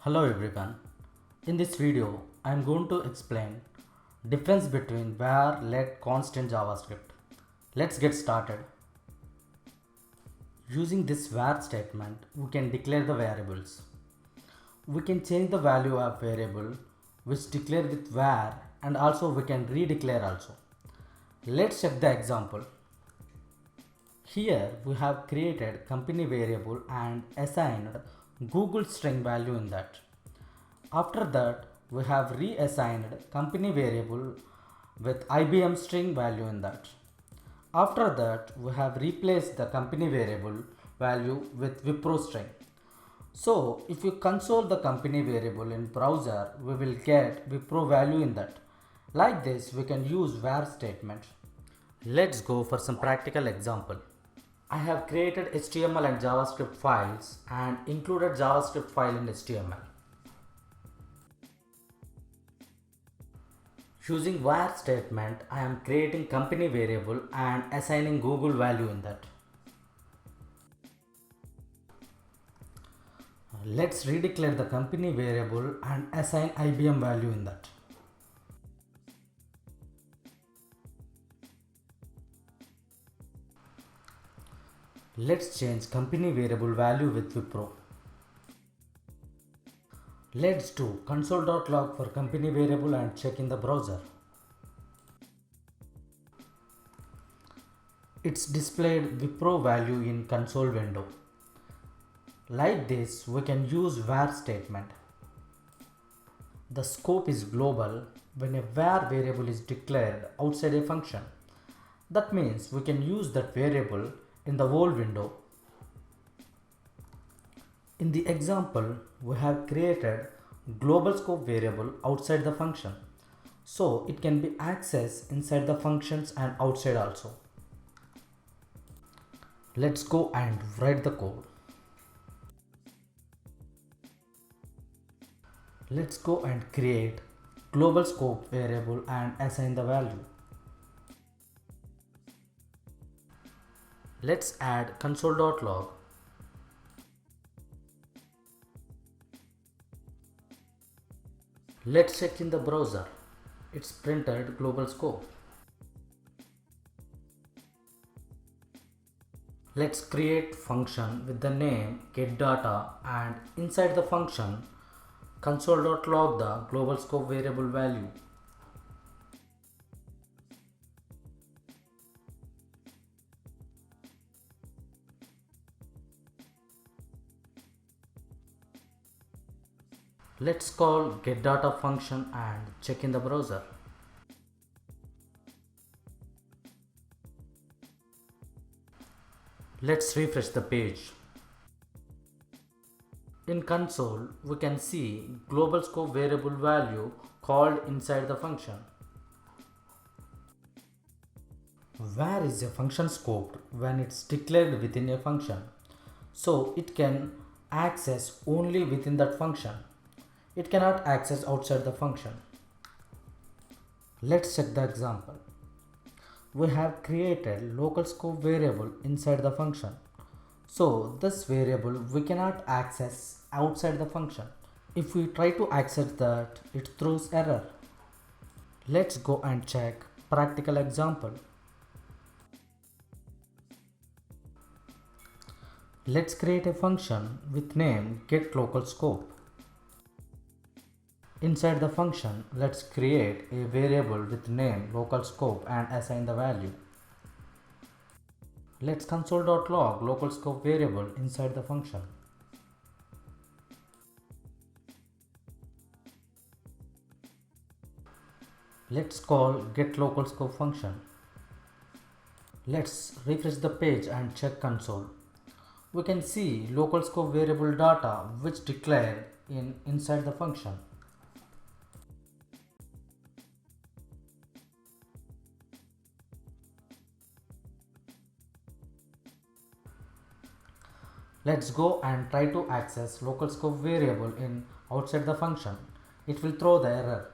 Hello everyone. In this video, I am going to explain difference between var, let, const in JavaScript. Let's get started. Using this var statement, we can declare the variables. We can change the value of variable which declare with var, and also we can redeclare also. Let's check the example. Here we have created company variable and assigned Google string value in that. After that, we have reassigned company variable with IBM string value in that. After that, we have replaced the company variable value with Wipro string. So, if you console the company variable in browser, we will get Wipro value in that. Like this, we can use var statement. Let's go for some practical example. I have created HTML and JavaScript files and included JavaScript file in HTML. Using var statement, I am creating company variable and assigning Google value in that. Let's redeclare the company variable and assign IBM value in that. Let's change company variable value with Wipro. Let's do console.log for company variable and check in the browser. It's displayed Wipro value in console window. Like this, we can use var statement. The scope is global when a var variable is declared outside a function. That means we can use that variable in the whole window. In the example, we have created global scope variable outside the function. So it can be accessed inside the functions and outside also. Let's go and write the code. Let's go and create global scope variable and assign the value. Let's add console.log. Let's check in the browser. It's printed global scope. Let's create function with the name getData, and inside the function console.log the global scope variable value. Let's call getData function and check in the browser. Let's refresh the page. In console, we can see global scope variable value called inside the function. Var is a function scoped when it's declared within a function. So it can access only within that function. It cannot access outside the function. Let's check the example. We have created local scope variable inside the function. So this variable we cannot access outside the function. If we try to access that, it throws error. Let's go and check practical example. Let's create a function with name getLocalScope. Inside the function, let's create a variable with name localScope and assign the value. Let's console.log localScope variable inside the function. Let's call getLocalScope function. Let's refresh the page and check console. We can see local scope variable data which declared inside the function. Let's go and try to access local scope variable in outside the function. It will throw the error.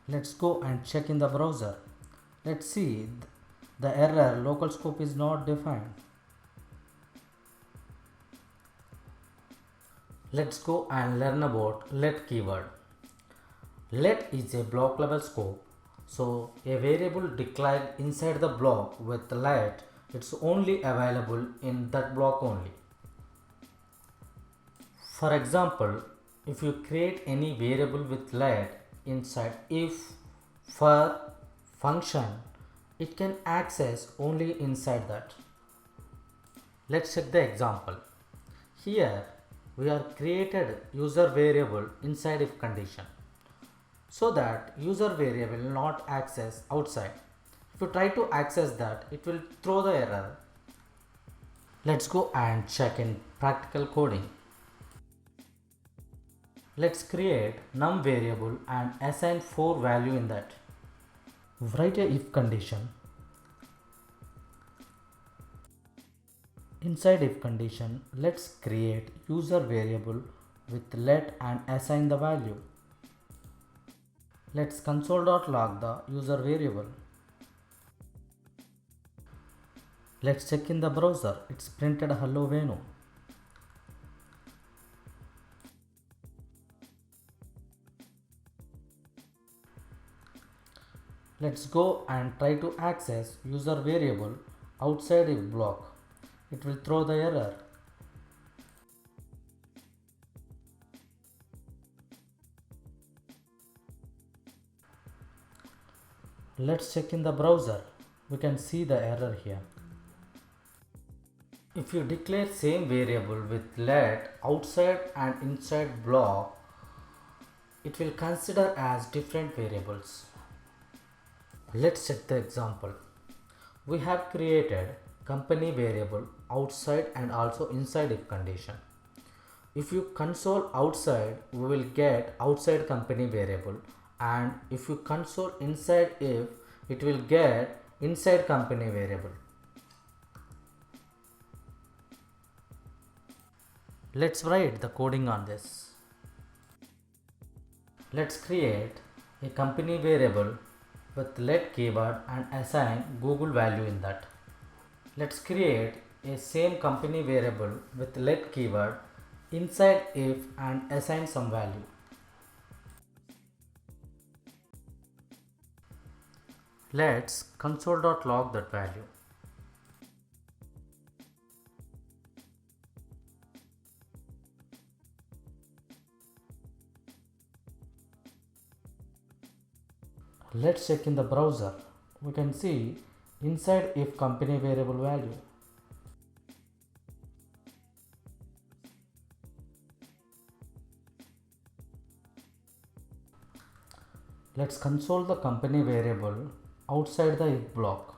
Let's go and check in the browser. Let's see the error local scope is not defined. Let's go and learn about let keyword. Let is a block level scope. So a variable declared inside the block with let, it's only available in that block only. For example, if you create any variable with let inside if for function, it can access only inside that. Let's check the example. Here we are created user variable inside if condition so that user variable will not access outside. If you try to access that, it will throw the error. Let's go and check in practical coding. Let's create num variable and assign 4 value in that. Write a if condition. Inside if condition, let's create user variable with let and assign the value. Let's console.log the user variable. Let's check in the browser. It's printed hello Venu. Let's go and try to access user variable outside if block. It will throw the error. Let's check in the browser. We can see the error here. If you declare same variable with let outside and inside block, it will consider as different variables. Let's check the example. We have created company variable outside and also inside if condition. If you console outside, we will get outside company variable, and if you console inside if, it will get inside company variable. Let's write the coding on this. Let's create a company variable with let keyword and assign Google value in that. Let's create a same company variable with let keyword inside if and assign some value. Let's console.log that value. Let's check in the browser. We can see inside if company variable value. Let's console the company variable outside the if block.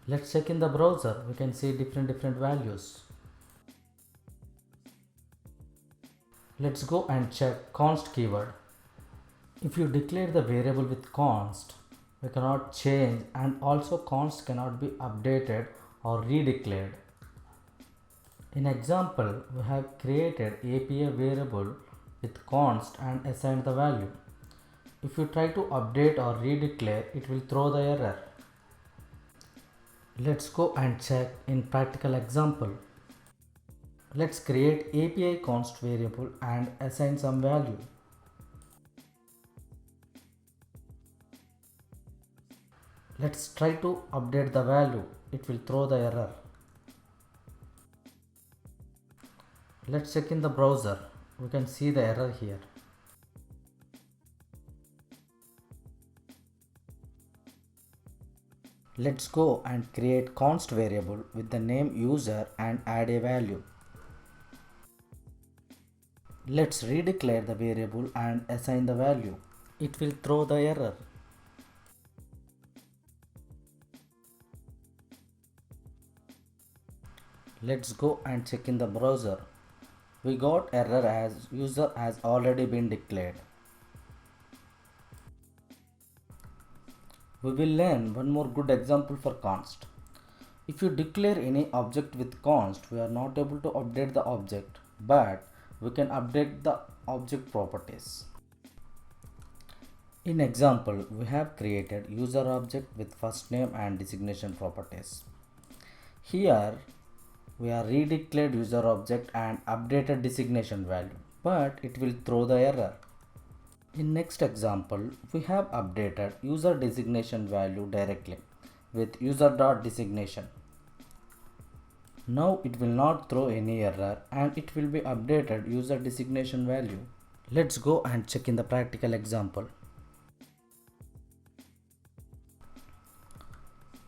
Let's check in the browser. We can see different values. Let's go and check const keyword. If you declare the variable with const, we cannot change, and also const cannot be updated or redeclared. In example, we have created API variable with const and assigned the value. If you try to update or redeclare, it will throw the error. Let's go and check in practical example. Let's create API const variable and assign some value. Let's try to update the value. It will throw the error. Let's check in the browser. We can see the error here. Let's go and create const variable with the name user and add a value. Let's redeclare the variable and assign the value. It will throw the error. Let's go and check in the browser. We got error as user has already been declared. We will learn one more good example for const. If you declare any object with const, we are not able to update the object, but we can update the object properties. In example, we have created user object with first name and designation properties. Here we are redeclared user object and updated designation value, but it will throw the error. In next example, we have updated user designation value directly with user.designation. Now it will not throw any error and it will be updated user designation value. Let's go and check in the practical example.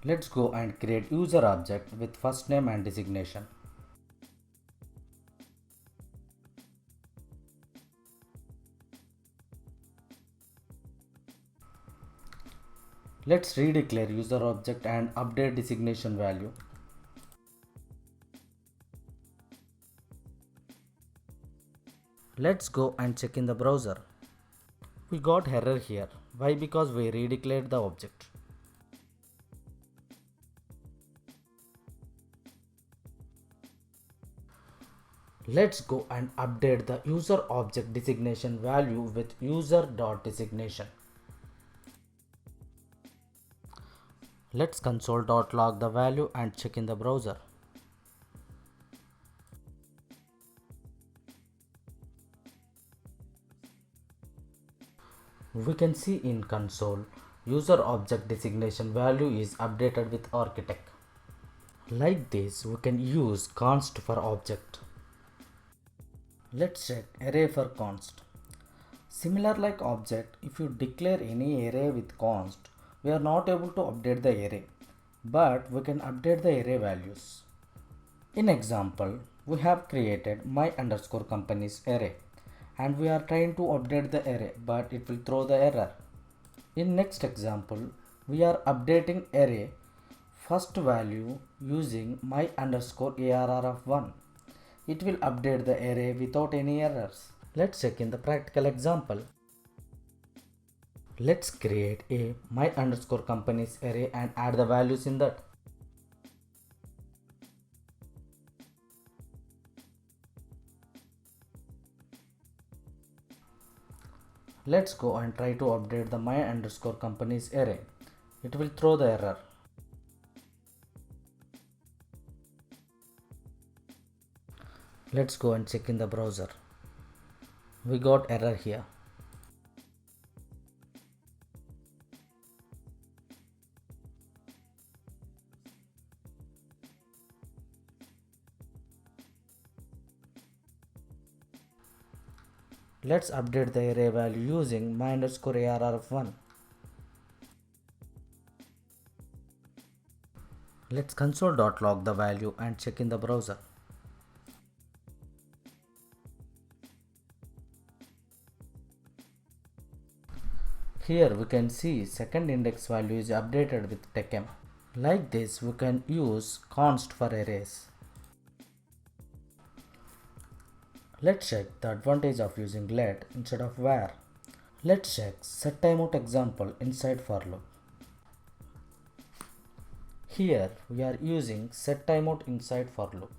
Let's go and create user object with first name and designation. Let's redeclare user object and update designation value. Let's go and check in the browser. We got error here. Why? Because we redeclared the object. Let's go and update the user object designation value with user.designation. Let's console.log the value and check in the browser. We can see in console, user object designation value is updated with architect. Like this, we can use const for object. Let's check array for const. Similar like object, if you declare any array with const, we are not able to update the array, but we can update the array values. In example, we have created my underscore company's array and we are trying to update the array, but it will throw the error. In next example, we are updating array first value using my underscore arr of 1. It will update the array without any errors. Let's check in the practical example. Let's create a my underscore company's array and add the values in that. Let's go and try to update the my underscore company's array. It will throw the error. Let's go and check in the browser. We got error here. Let's update the array value using my underscore arr of 1. Let's console.log the value and check in the browser. Here we can see second index value is updated with TechM. Like this, we can use const for arrays. Let's check the advantage of using let instead of var. Let's check set timeout example inside for loop. Here we are using set timeout inside for loop.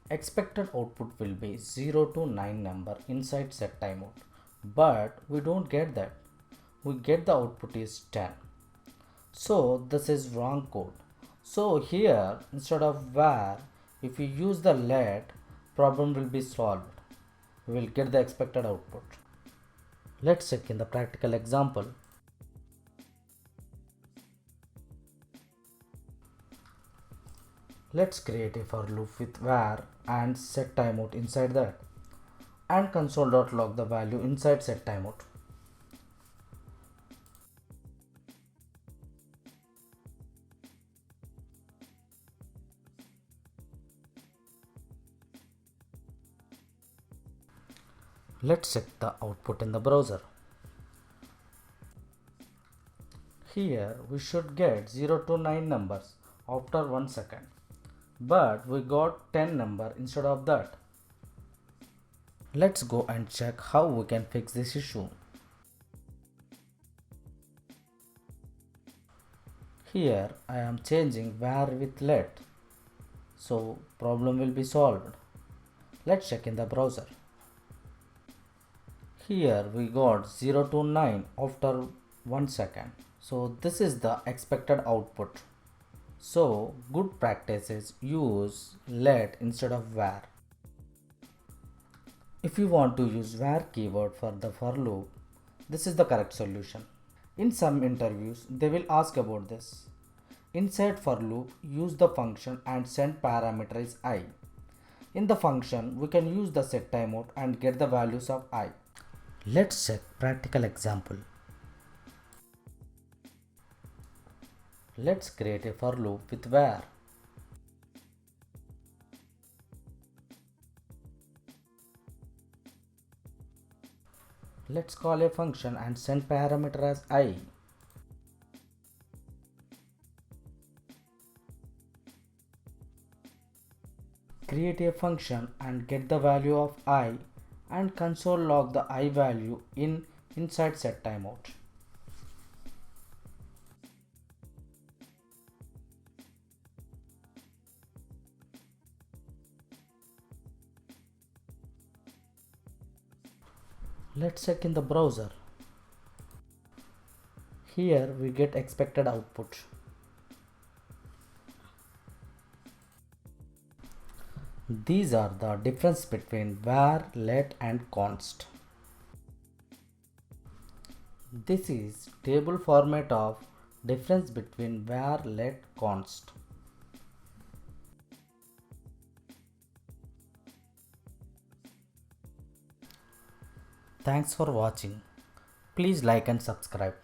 Expected output will be 0 to 9 number inside set timeout, but we don't get that. We get the output is 10. So this is wrong code. So here instead of var, if we use the let, problem will be solved. We will get the expected output. Let's check in the practical example. Let's create a for loop with var and set timeout inside that and console.log the value inside set timeout. Let's check the output in the browser. Here we should get 0 to 9 numbers after 1 second, but we got 10 number instead of that. Let's go and check how we can fix this issue. Here I am changing var with let, so problem will be solved. Let's check in the browser. Here we got 0 to 9 after 1 second. So this is the expected output. So good practice is use let instead of where. If you want to use where keyword for the for loop, this is the correct solution. In some interviews, they will ask about this. Inside for loop, use the function and send parameter is I. In the function, we can use the set timeout and get the values of I. Let's check practical example. Let's create a for loop with where. Let's call a function and send parameter as I. Create a function and get the value of I and console log the I value inside set timeout. Let's check in the browser. Here we get expected output. These are the difference between var, let and const. This is table format of difference between var, let, const. Thanks for watching. Please like and subscribe.